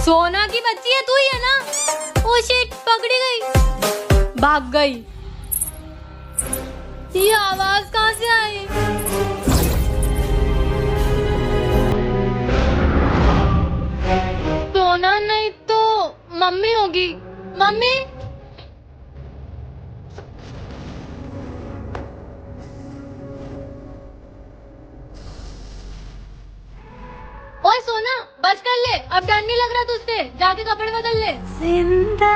सोना की बच्ची है, तू ही है ना? ओ शिट, पकड़ी गई, भाग गई। ये आवाज कहाँ से आई? सोना नहीं तो मम्मी होगी। मम्मी, ओए सोना, बस कर ले, अब डर नहीं लग रहा तुझसे, जाके कपड़े बदल ले। जिंदा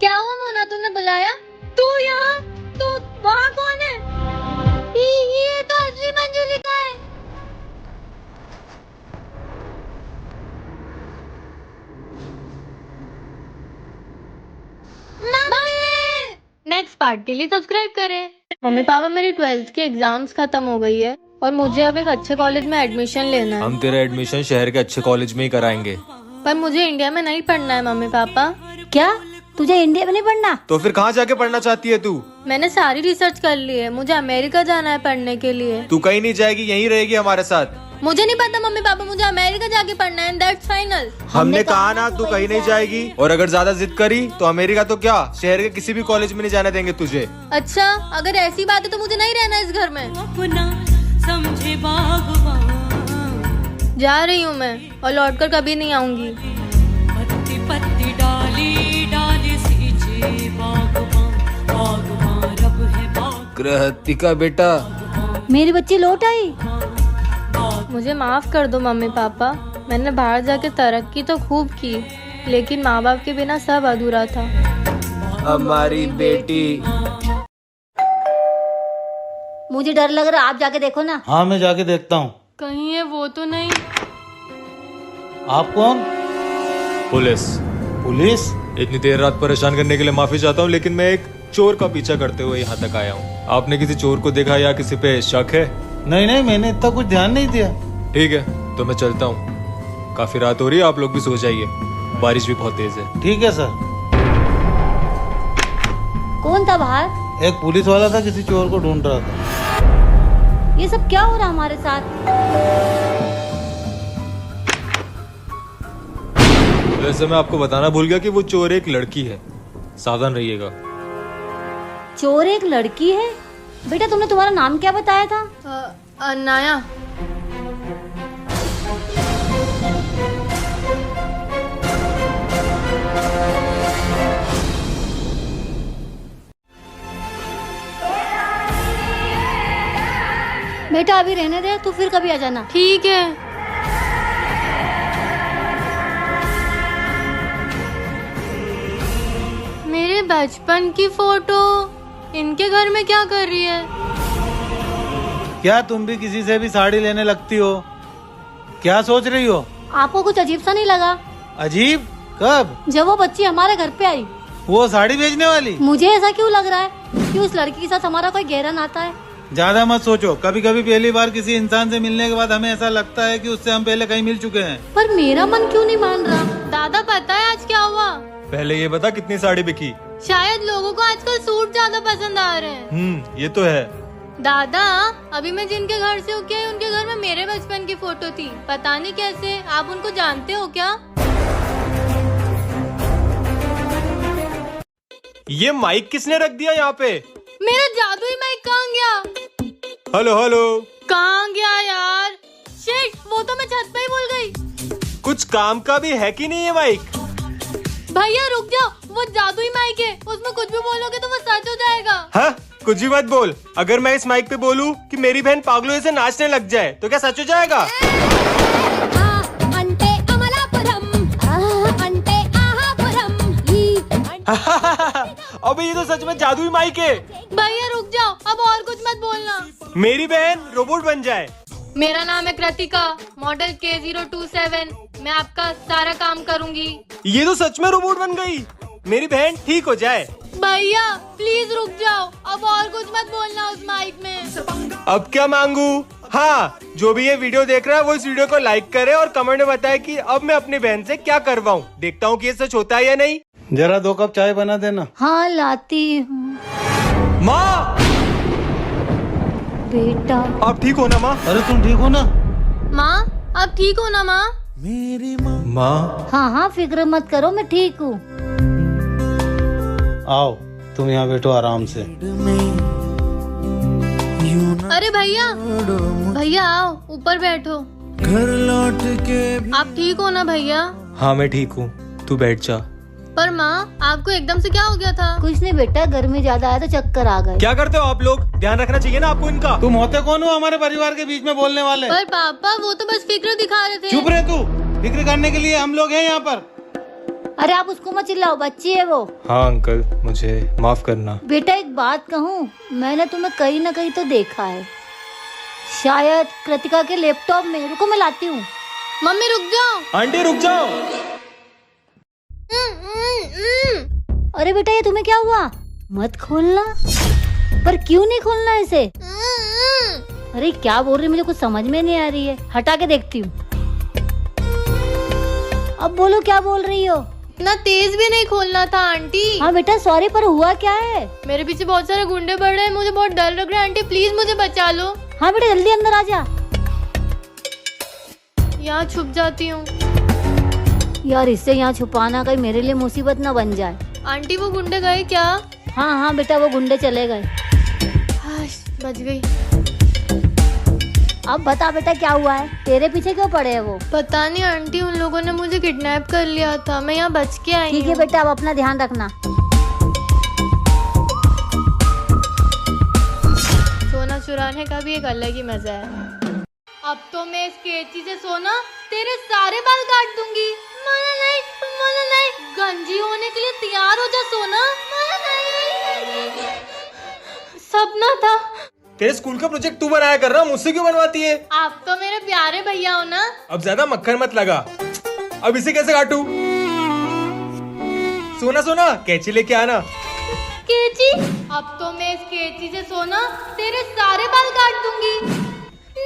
क्या हुआ मोना, तुमने बुलाया? तू यहाँ? तू वहाँ कौन है? ये तो असली मंजुलिका है। नेक्स्ट पार्ट के लिए सब्सक्राइब करें। मम्मी पापा, मेरी 12th की एग्जाम्स खत्म हो गई है और मुझे अब एक अच्छे कॉलेज में एडमिशन लेना है। हम तेरा एडमिशन शहर के अच्छे कॉलेज में ही कराएंगे। पर मुझे इंडिया में नहीं पढ़ना है मम्मी पापा। क्या तुझे इंडिया में नहीं पढ़ना? तो फिर कहाँ जाके पढ़ना चाहती है तू? मैंने सारी रिसर्च कर ली है, मुझे अमेरिका जाना है पढ़ने के लिए। तू कहीं नहीं जाएगी, यहीं रहेगी हमारे साथ। मुझे नहीं पता मम्मी पापा, मुझे अमेरिका जाके पढ़ना है, दैट्स फाइनल। हमने कहा ना तू कहीं नहीं जाएगी, और अगर ज्यादा जिद करी तो अमेरिका तो क्या, शहर के किसी भी कॉलेज में नहीं जाने देंगे तुझे। अच्छा, अगर ऐसी बात है तो मुझे नहीं रहना इस घर में। समझे बागबान, जा रही हूँ मैं और लौटकर कभी नहीं आऊंगी। पत्ती पत्ती डाली डाली सींचे बागबान, बागबान रब है बाग। कृतिका बेटा, मेरी बच्ची लौट आई। मुझे माफ कर दो मम्मी पापा, मैंने बाहर जाके तरक्की तो खूब की, लेकिन माँ बाप के बिना सब अधूरा था। हमारी बेटी। मुझे डर लग रहा है, आप जाके देखो ना। हाँ मैं जाके देखता हूँ। कहीं ये वो तो नहीं? आप कौन? पुलिस। पुलिस? इतनी देर रात परेशान करने के लिए माफी चाहता हूँ, लेकिन मैं एक चोर का पीछा करते हुए यहाँ तक आया हूँ। आपने किसी चोर को देखा या किसी पे शक है? नहीं नहीं, मैंने इतना कुछ ध्यान नहीं दिया। ठीक है, तो मैं चलता हूँ, काफी रात हो रही है, आप लोग भी सो जाइए, बारिश भी बहुत तेज है। ठीक है सर। कौन था बाहर? एक पुलिस वाला था, किसी चोर को ढूंढ रहा था। ये सब क्या हो रहा हमारे साथ? वैसे मैं आपको बताना भूल गया कि वो चोर एक लड़की है, सावधान रहिएगा। चोर एक लड़की है? बेटा तुमने तुम्हारा नाम क्या बताया था? अनाया। बेटा अभी रहने दे, तू फिर कभी आ जाना। ठीक है। मेरे बचपन की फोटो इनके घर में क्या कर रही है? क्या तुम भी किसी से भी साड़ी लेने लगती हो? क्या सोच रही हो? आपको कुछ अजीब सा नहीं लगा? अजीब? कब? जब वो बच्ची हमारे घर पे आई। वो साड़ी बेचने वाली? मुझे ऐसा क्यों लग रहा है कि उस लड़की के साथ हमारा कोई गहरा नाता है। ज्यादा मत सोचो, कभी कभी पहली बार किसी इंसान से मिलने के बाद हमें ऐसा लगता है कि उससे हम पहले कहीं मिल चुके हैं। पर मेरा मन क्यों नहीं मान रहा? दादा पता है आज क्या हुआ? पहले ये बता कितनी साड़ी बिकी? शायद लोगों को आजकल सूट ज्यादा पसंद आ रहे हैं। ये तो है। दादा, अभी मैं जिनके घर से होके आई उनके घर में मेरे बचपन की फोटो थी, पता नहीं कैसे। आप उनको जानते हो क्या? ये माइक किसने रख दिया यहाँ पे? मेरा जादुई माइक कहाँ गया? Hello hello. कहाँ गया यार? शिट, वो तो मैं छत पे ही भूल गई। कुछ काम का भी है कि नहीं ये माइक? भैया रुक जाओ, वो जादुई माइक है, उसमें कुछ भी बोलोगे तो वो सच हो जाएगा। हाँ, कुछ भी मत बोल। अगर मैं इस माइक पे बोलूँ कि मेरी बहन पागलों से नाचने लग जाए तो क्या सच हो जाएगा? अबे ये तो सच में जादुई माइक है। भैया रुक जाओ, अब और कुछ मत बोलना। मेरी बहन रोबोट बन जाए। मेरा नाम है कृतिका, मॉडल K027। मैं आपका सारा काम करूंगी। ये तो सच में रोबोट बन गई। मेरी बहन ठीक हो जाए। भैया प्लीज रुक जाओ, अब और कुछ मत बोलना उस माइक में। अब क्या मांगू? हाँ, जो भी ये वीडियो देख रहा है वो इस वीडियो को लाइक करे और कमेंट में बताए कि अब मैं अपनी बहन से क्या करवाऊँ। देखता हूँ कि ये सच होता है या नहीं। जरा 2 कप चाय बना देना। हाँ लाती हूँ। माँ, बेटा आप ठीक हो ना माँ? अरे तुम ठीक हो ना? माँ आप ठीक हो ना माँ? माँ हाँ हाँ, फिक्र मत करो, मैं ठीक हूँ। आओ तुम यहाँ बैठो आराम से। अरे भैया भैया आओ ऊपर बैठो। घर लौट के आप ठीक हो ना भैया? हाँ मैं ठीक हूँ, तू बैठ जा। पर माँ आपको एकदम से क्या हो गया था? कुछ नहीं बेटा, गर्मी ज्यादा आया तो चक्कर आ गए। क्या करते हो आप लोग? ध्यान रखना चाहिए ना आपको इनका। तुम होते कौन हो हमारे परिवार के बीच में बोलने वाले? पर पापा वो तो बस फिक्र दिखा रहे थे। चुप रहे तू, फिक्र करने के लिए हम लोग हैं यहाँ पर। अरे आप उसको मत चिल्लाओ, बच्ची है वो। हाँ अंकल मुझे माफ करना। बेटा एक बात कहूँ, मैंने तुम्हें कहीं ना कहीं तो देखा है, शायद कृतिका के लैपटॉप में। रुको मैं लाती हूँ। मम्मी रुक जाओ। आंटी रुक जाओ। अरे बेटा ये तुम्हें क्या हुआ? मत खोलना। पर क्यों नहीं खोलना इसे? अरे क्या बोल रही, मुझे कुछ समझ में नहीं आ रही है। हटा के देखती हूँ। अब बोलो क्या बोल रही हो? इतना तेज भी नहीं खोलना था आंटी। हाँ बेटा सॉरी, पर हुआ क्या है? मेरे पीछे बहुत सारे गुंडे बढ़ रहे हैं, मुझे बहुत डर लग रहा है। आंटी प्लीज मुझे बचा लो। हाँ बेटा जल्दी अंदर आ जा। यहाँ छुप जाती हूँ। यार इससे यहाँ छुपाना कहीं मेरे लिए मुसीबत न बन जाए। आंटी वो गुंडे गए क्या? हाँ हाँ बेटा वो गुंडे चले गए। हाश, बच गई। अब बता बेटा क्या हुआ है? तेरे पीछे क्यों पड़े हैं वो? पता नहीं आंटी, उन लोगों ने मुझे किडनैप कर लिया था, मैं यहाँ बच के आई ठीक है हूँ। बेटा, अब अपना ध्यान रखना। सोना चुराने का भी एक अलग ही मजा है। अब तो मैं इस कैंची से सोना तेरे सारे बाल काट दूंगी। मोना नहीं, मोना नहीं, गंजी होने के लिए तैयार हो जा सोना। मोना नहीं, सपना था। तेरे स्कूल का प्रोजेक्ट तू बनाया कर रहा, मुझसे क्यों बनवाती है? आप तो मेरे प्यारे भैया हो ना। अब ज्यादा मक्खन मत लगा। अब इसे कैसे काटूं? सोना सोना कैंची लेके आना। कैंची? अब तो मैं इस कैंची से सोना तेरे सारे बाल काट दूंगी।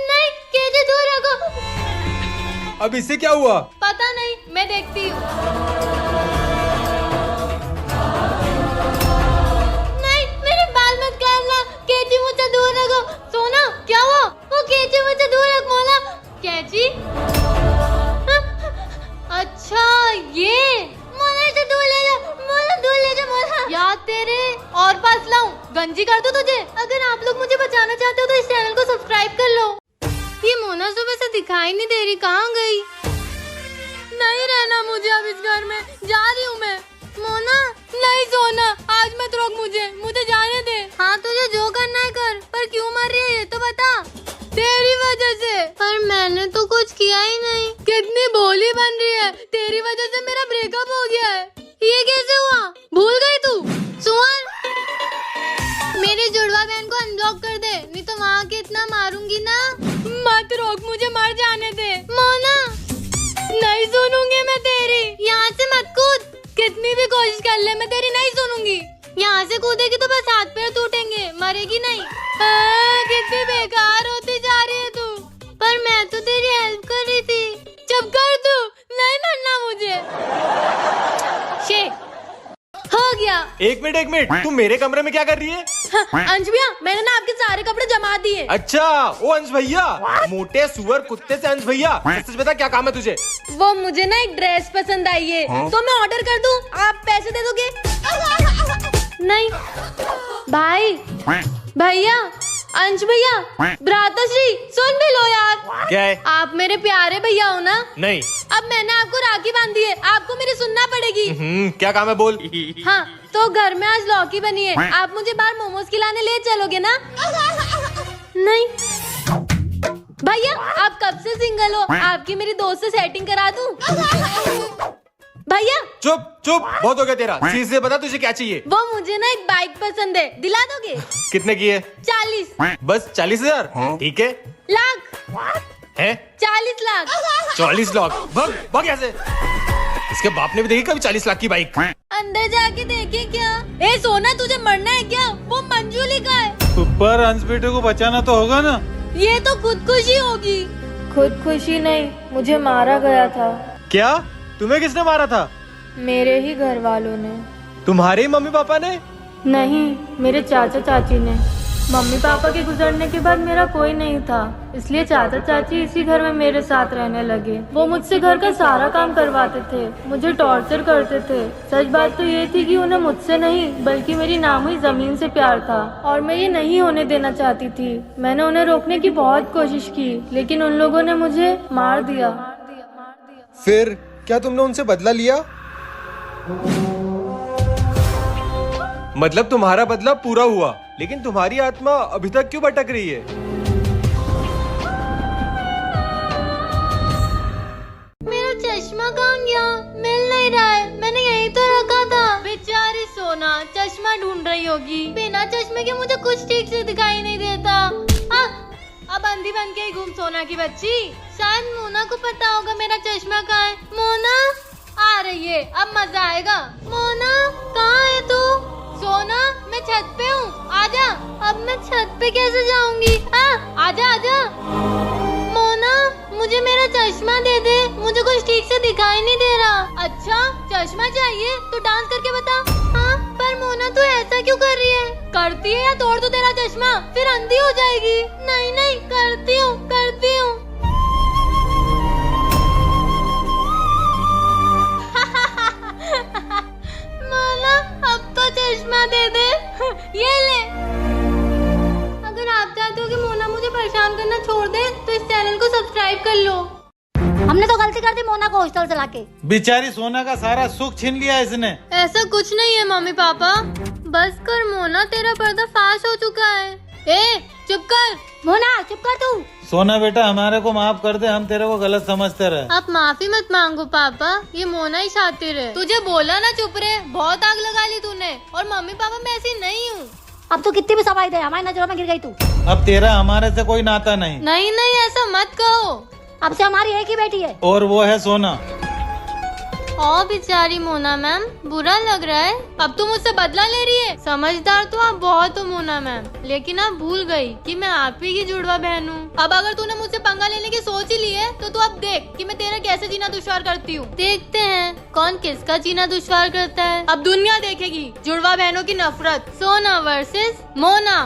नहीं, कैंची दूर रखो। अब इससे क्या हुआ? पता नहीं, मैं देखती हूँ। नहीं, मेरे बाल मत काटना। कैंची मुझसे दूर रखो। सोना क्या हुआ? वो कैंची मुझसे दूर रख मोना। कैंची? अच्छा ये मोना से दूर ले जा। मोना दूर ले जा मोना। याद तेरे और पास लाऊं? गंजी कर दूं तुझे? अगर आप लोग मुझे बचाना चाहते हो तो इस चैनल को सब्सक्राइब कर लो। ये मोना सुबह से दिखाई नहीं दे रही, कहाँ गई? नहीं रहना मुझे अब इस घर में, जा रही हूँ मैं। मोना नहीं सोना, आज मत रोक मुझे जाने दे। हाँ तुझे जो करना है कर, पर क्यों मर रही है ये तो बता। तेरी वजह से। पर मैंने तो कुछ किया ही नहीं। कितनी भोली बन रही है, तेरी वजह से मेरा ब्रेकअप हो गया है। ये कैसे हुआ? भूल गई तू? सुअर, मेरी जुड़वा बहन को अनब्लॉक कर दे, नहीं तो वहाँ के इतना मारूंगी ना। मत रोक मुझे, मर जाने दे। मोना नहीं सुनूंगी मैं तेरी। यहाँ से मत कूद, कितनी भी कोशिश कर ले मैं तेरी नहीं सुनूंगी। यहाँ से कूदेगी तो बस हाथ पैर टूटेंगे, मरेगी नहीं। कितनी बेकार होती जा रही है तू। पर मैं तो तेरी हेल्प कर रही थी। चुप कर तू, नहीं मरना मुझे। शे हो गया। एक मिनट, तू मेरे कमरे में क्या कर रही है? अंश भैया, मैंने ना आपके सारे कपड़े जमा दिए। अच्छा वो अंश भैया, मोटे सुअर कुत्ते से अंश भैया। सच बता क्या काम है तुझे? वो मुझे ना एक ड्रेस पसंद आई है, तो मैं ऑर्डर कर दूं, आप पैसे दे दोगे? नहीं भाई, भैया, अंश भैया, भ्राताश्री सुन भी लो यार। क्या है? आप मेरे प्यारे भैया हो ना? नहीं। अब मैंने आपको राखी बांधी है, आपको मेरी सुनना पड़ेगी। क्या काम है बोल। हाँ तो घर में आज लौकी बनी है, आप मुझे बाहर मोमोज खिलाने ले चलोगे ना? नहीं भैया, आप कब से सिंगल हो? आपकी मेरी दोस्त से सेटिंग करा दूं? भैया चुप चुप, बहुत हो गया तेरा। सीधे बता तुझे क्या चाहिए? वो मुझे ना एक बाइक पसंद है, दिला दोगे? कितने की है? 40। बस 40,000? ठीक है। लाख है? 40 लाख। 40 लाख? भाग यहाँ से। इसके बाप ने भी देखी कभी 40 लाख की बाइक? अंदर जाके देखे क्या? ए सोना, तुझे मरना है क्या? वो मंजूली का है। पर अंश बेटे को बचाना तो होगा ना? ये तो खुदकुशी होगी। खुदकुशी नहीं, मुझे मारा गया था। क्या? तुम्हें किसने मारा था? मेरे ही घर वालों ने। तुम्हारे ही मम्मी पापा ने? नहीं, मेरे चाचा चाची ने। मम्मी पापा के गुजरने के बाद मेरा कोई नहीं था, इसलिए चाचा चाची इसी घर में मेरे साथ रहने लगे। वो मुझसे घर का सारा काम करवाते थे, मुझे टॉर्चर करते थे। सच बात तो ये थी कि उन्हें मुझसे नहीं बल्कि मेरी नाम हुई जमीन से प्यार था और मैं ये नहीं होने देना चाहती थी। मैंने उन्हें रोकने की बहुत कोशिश की, लेकिन उन लोगों ने मुझे मार दिया। फिर क्या तुमने उनसे बदला लिया? मतलब तुम्हारा बदला पूरा हुआ, लेकिन तुम्हारी आत्मा अभी तक क्यों भटक रही है? मेरा चश्मा कहाँ गया? मिल नहीं रहा है, मैंने यहीं तो रखा था। बेचारी सोना चश्मा ढूंढ रही होगी। बिना चश्मे के मुझे कुछ ठीक से दिखाई नहीं देता। अब अंधी बन के ही घूम सोना की बच्ची। शायद मोना को पता होगा मेरा चश्मा कहाँ है। मोना आ रही है, अब मजा आएगा। मोना कहाँ है तू? सोना मैं छत पे हूँ, आजा। अब मैं छत पे कैसे जाऊंगी? आजा आजा। मोना मुझे मेरा चश्मा दे दे, मुझे कुछ ठीक से दिखाई नहीं दे रहा। अच्छा चश्मा चाहिए तो डांस करके बता। हाँ पर मोना तू ऐसा क्यों कर रही है? करती है या तोड़ दो तेरा चश्मा, फिर अंधी हो जाएगी। नहीं नहीं करती हूँ करती हूँ। मोना अब तो चश्मा दे दे। ये ले। अगर आप चाहते हो कि मोना मुझे परेशान करना छोड़ दे तो इस चैनल को सब्सक्राइब कर लो। हमने तो गलती कर दी मोना को हॉस्टल से लाके। बेचारी सोना का सारा सुख छीन लिया इसने। ऐसा कुछ नहीं है मम्मी पापा, बस कर मोना, तेरा पर्दा फाश हो चुका है। ए चुप कर। मोना चुप कर तू। सोना बेटा हमारे को माफ कर दे, हम तेरे को गलत समझते रहे। आप माफी मत मांगो पापा, ये मोना ही शातिर है। तुझे बोला ना चुप रहे, बहुत आग लगा ली तूने। और मम्मी पापा मैं ऐसी नहीं हूँ। अब तो कितनी भी सफाई दे, हमारी नजरों में गिर गई तू। अब तेरा हमारे से कोई नाता नहीं। नहीं नहीं ऐसा मत कहो। अब से हमारी एक ही बेटी है और वो है सोना। ओ बेचारी मोना मैम, बुरा लग रहा है। अब तुम मुझसे बदला ले रही है। समझदार तो आप बहुत हो मोना मैम, लेकिन आप भूल गई कि मैं आप ही की जुड़वा बहन हूँ। अब अगर तूने मुझसे पंगा लेने की सोच ही ली है तो तू अब देख कि मैं तेरा कैसे जीना दुश्वार करती हूँ। देखते हैं कौन किसका जीना दुश्वार करता है। अब दुनिया देखेगी जुड़वा बहनों की नफरत। सोना वर्सेस मोना।